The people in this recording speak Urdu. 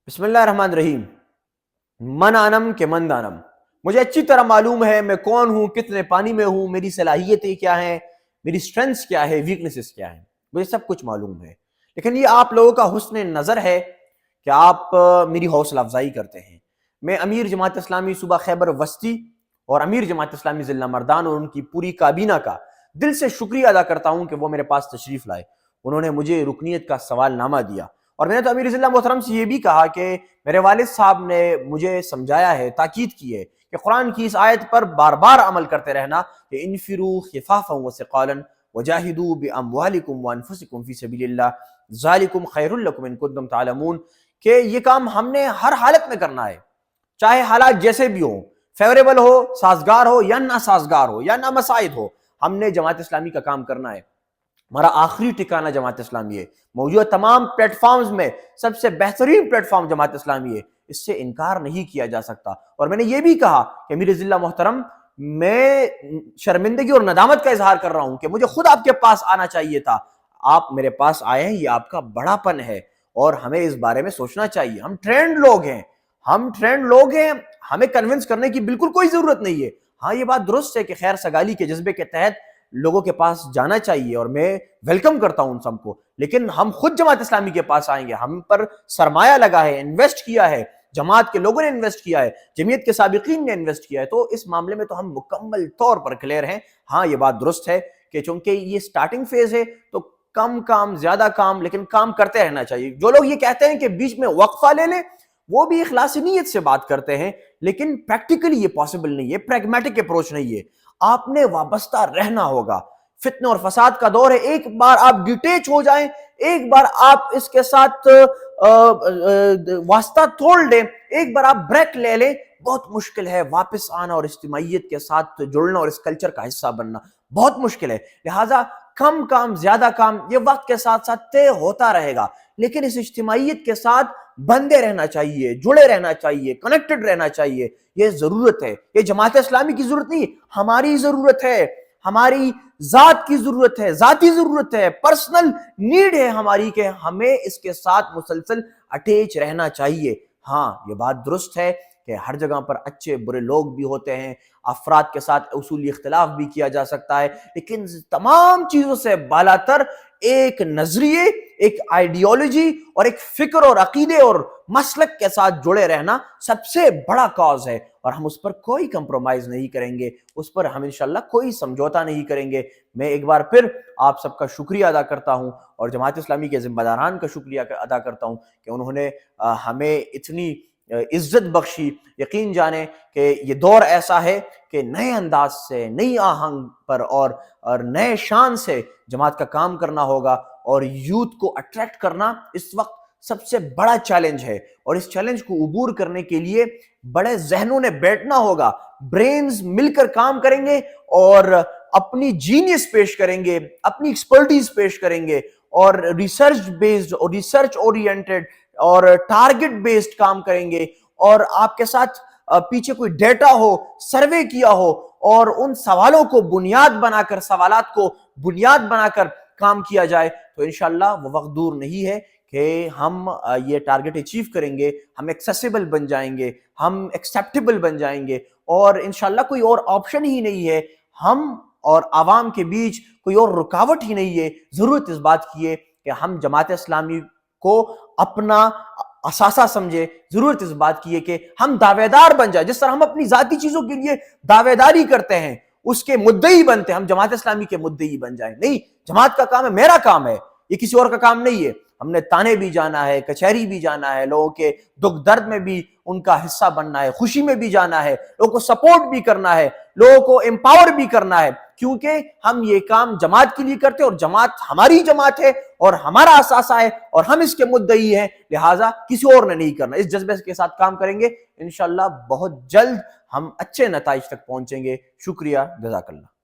بسم اللہ الرحمن الرحیم۔ من آنم کہ من دانم، مجھے اچھی طرح معلوم ہے میں کون ہوں، کتنے پانی میں ہوں، میری صلاحیتیں کیا ہیں، میری سٹرینتھس کیا ہے، ویکنیسز کیا ہیں، مجھے سب کچھ معلوم ہے۔ لیکن یہ آپ لوگوں کا حسن نظر ہے کہ آپ میری حوصلہ افزائی کرتے ہیں۔ میں امیر جماعت اسلامی صوبہ خیبر وسطی اور امیر جماعت اسلامی ضلع مردان اور ان کی پوری کابینہ کا دل سے شکریہ ادا کرتا ہوں کہ وہ میرے پاس تشریف لائے۔ انہوں نے مجھے رکنیت کا سوال نامہ دیا، اور میں نے تو امیر ضلع محترم سے یہ بھی کہا کہ میرے والد صاحب نے مجھے سمجھایا ہے، تاکید کی ہے کہ قرآن کی اس آیت پر بار بار عمل کرتے رہنا کہ انفروا خفافا وثقالا وجاہدوا باموالکم وانفسکم فی سبیل اللہ ذالکم خیر لکم ان کنتم تعلمون، کہ یہ کام ہم نے ہر حالت میں کرنا ہے، چاہے حالات جیسے بھی ہوں، فیوریبل ہو، سازگار ہو یا ناسازگار ہو یا نامساعد ہو، ہم نے جماعت اسلامی کا کام کرنا ہے۔ ہمارا آخری ٹھکانہ جماعت اسلامی ہے، موجودہ تمام پلیٹ فارمز میں سب سے بہترین پلیٹ فارم جماعت اسلامی ہے، اس سے انکار نہیں کیا جا سکتا۔ اور میں نے یہ بھی کہا کہ میرے ضلع محترم، میں شرمندگی اور ندامت کا اظہار کر رہا ہوں کہ مجھے خود آپ کے پاس آنا چاہیے تھا، آپ میرے پاس آئے ہیں، یہ آپ کا بڑا پن ہے اور ہمیں اس بارے میں سوچنا چاہیے۔ ہم ٹرینڈ لوگ ہیں، ہمیں کنونس کرنے کی بالکل کوئی ضرورت نہیں ہے۔ ہاں، یہ بات درست ہے کہ خیر سگالی کے جذبے کے تحت لوگوں کے پاس جانا چاہیے اور میں ویلکم کرتا ہوں ان سب کو، لیکن ہم خود جماعت اسلامی کے پاس آئیں گے، ہم پر سرمایہ لگا ہے، انویسٹ کیا ہے، جماعت کے لوگوں نے انویسٹ کیا ہے، جمعیت کے سابقین نے انویسٹ کیا ہے، تو اس معاملے میں تو ہم مکمل طور پر کلیئر ہیں۔ ہاں، یہ بات درست ہے کہ چونکہ یہ سٹارٹنگ فیز ہے تو کم کام زیادہ کام، لیکن کام کرتے رہنا چاہیے۔ جو لوگ یہ کہتے ہیں کہ بیچ میں وقفہ لے لیں، وہ بھی اخلاصی نیت سے بات کرتے ہیں، لیکن پریکٹیکلی یہ پاسبل نہیں ہے، پریگمیٹک اپروچ نہیں ہے۔ آپ نے وابستہ رہنا ہوگا، فتنہ اور فساد کا دور ہے، ایک بار آپ ڈیٹیچ ہو جائیں، ایک بار آپ اس کے ساتھ واسطہ توڑ لیں، ایک بار آپ بریک لے لیں، بہت مشکل ہے واپس آنا اور اجتماعیت کے ساتھ جڑنا اور اس کلچر کا حصہ بننا، بہت مشکل ہے۔ لہٰذا کم کام زیادہ کام یہ وقت کے ساتھ ساتھ طے ہوتا رہے گا، لیکن اس اجتماعیت کے ساتھ بندے رہنا چاہیے، جڑے رہنا چاہیے، کنیکٹڈ رہنا چاہیے، یہ ضرورت ہے۔ یہ جماعت اسلامی کی ضرورت نہیں، ہماری ضرورت ہے، ہماری ذات کی ضرورت ہے، ذاتی ضرورت ہے، پرسنل نیڈ ہے ہماری کہ ہمیں اس کے ساتھ مسلسل اٹیچ رہنا چاہیے۔ ہاں، یہ بات درست ہے کہ ہر جگہ پر اچھے برے لوگ بھی ہوتے ہیں، افراد کے ساتھ اصولی اختلاف بھی کیا جا سکتا ہے، لیکن تمام چیزوں سے بالاتر ایک نظریے، ایک آئیڈیالوجی اور ایک فکر اور عقیدے اور مسلک کے ساتھ جڑے رہنا سب سے بڑا کاز ہے، اور ہم اس پر کوئی کمپرومائز نہیں کریں گے، اس پر ہم انشاءاللہ کوئی سمجھوتا نہیں کریں گے۔ میں ایک بار پھر آپ سب کا شکریہ ادا کرتا ہوں اور جماعت اسلامی کے ذمہ داران کا شکریہ ادا کرتا ہوں کہ انہوں نے ہمیں اتنی عزت بخشی۔ یقین جانیں کہ یہ دور ایسا ہے کہ نئے انداز سے، نئی آہنگ پر اور نئے شان سے جماعت کا کام کرنا ہوگا، اور یوتھ کو اٹریکٹ کرنا اس وقت سب سے بڑا چیلنج ہے، اور اس چیلنج کو عبور کرنے کے لیے بڑے ذہنوں نے بیٹھنا ہوگا، برینز مل کر کام کریں گے اور اپنی جینیس پیش کریں گے، اپنی ایکسپرٹیز پیش کریں گے، اور ریسرچ بیسڈ اور ریسرچ اورینٹڈ اور ٹارگٹ بیسڈ کام کریں گے، اور آپ کے ساتھ پیچھے کوئی ڈیٹا ہو، سروے کیا ہو، اور ان سوالوں کو بنیاد بنا کر، سوالات کو بنیاد بنا کر کام کیا جائے، تو انشاءاللہ وہ وقت دور نہیں ہے کہ ہم یہ ٹارگٹ اچیو کریں گے، ہم ایکسیسیبل بن جائیں گے، ہم ایکسیپٹیبل بن جائیں گے، اور انشاءاللہ کوئی اور آپشن ہی نہیں ہے، ہم اور عوام کے بیچ کوئی اور رکاوٹ ہی نہیں ہے۔ ضرورت اس بات کی ہے کہ ہم جماعت اسلامی کو اپنا اثاثہ سمجھے، ضرورت اس بات کی ہے کہ ہم دعوے دار بن جائیں، جس طرح ہم اپنی ذاتی چیزوں کے لیے دعوے داری کرتے ہیں، اس کے مدعی بنتے ہیں، ہم جماعت اسلامی کے مدعی بن جائیں۔ نہیں، جماعت کا کام ہے، میرا کام ہے، یہ کسی اور کا کام نہیں ہے۔ ہم نے تانے بھی جانا ہے، کچہری بھی جانا ہے، لوگوں کے دکھ درد میں بھی ان کا حصہ بننا ہے، خوشی میں بھی جانا ہے، لوگوں کو سپورٹ بھی کرنا ہے، لوگوں کو امپاور بھی کرنا ہے، کیونکہ ہم یہ کام جماعت کے لیے کرتے ہیں، اور جماعت ہماری جماعت ہے اور ہمارا اثاثہ ہے اور ہم اس کے مدعی ہیں، لہٰذا کسی اور نے نہیں کرنا۔ اس جذبے کے ساتھ کام کریں گے، انشاءاللہ بہت جلد ہم اچھے نتائج تک پہنچیں گے۔ شکریہ، جزاک اللہ۔